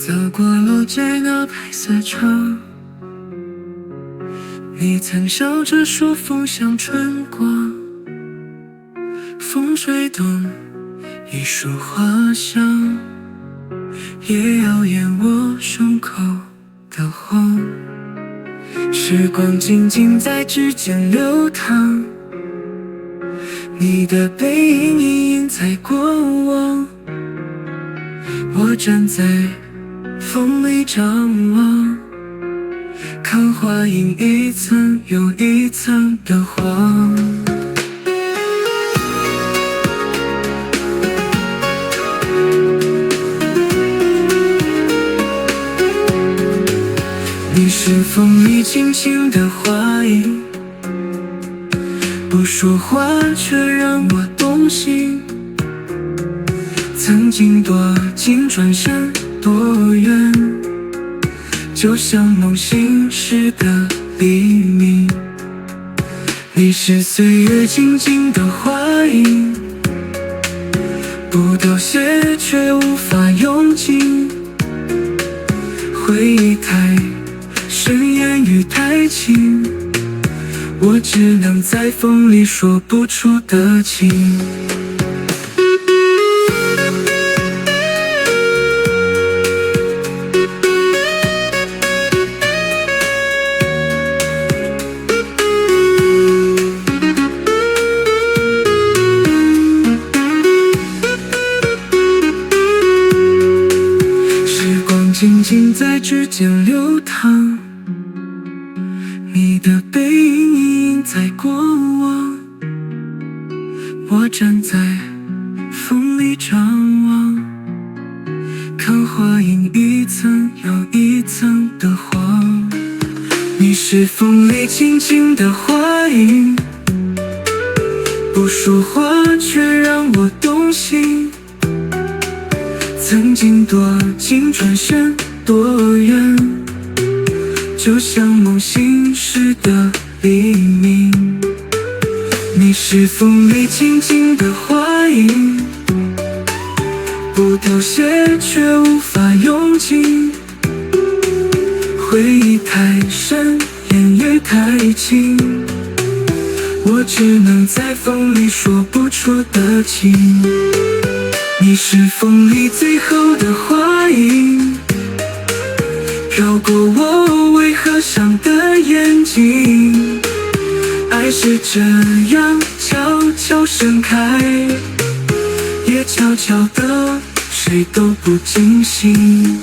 走过楼街那白色窗，你曾笑着说风像春光，风吹动一束花香，也耀眼我胸口的红。时光静静在指尖流淌，你的背影隐隐在过往，我站在风里张望，看花影一层又一层的黄。你是风里轻轻的花影，不说话却让我动心。曾经多近转身多远，就像梦醒时的黎明。你是岁月静静的花影，不凋谢却无法用尽。回忆太深，言语太轻，我只能在风里说不出的情。时光静静在指尖流淌，你的背影隐隐在过往，我站在风里张望，看花影一层又一层的黄。你是风里轻轻的花影，不说话却让我动心。曾经多近转身多远，就像梦醒时的黎明。你是风里轻轻的花影，不凋谢却无法用尽。回忆太深，言语太轻，我只能在风里说不出的情。你是风里最后的花影，飘过我为何伤的眼睛。爱是这样悄悄盛开，也悄悄的谁都不惊醒。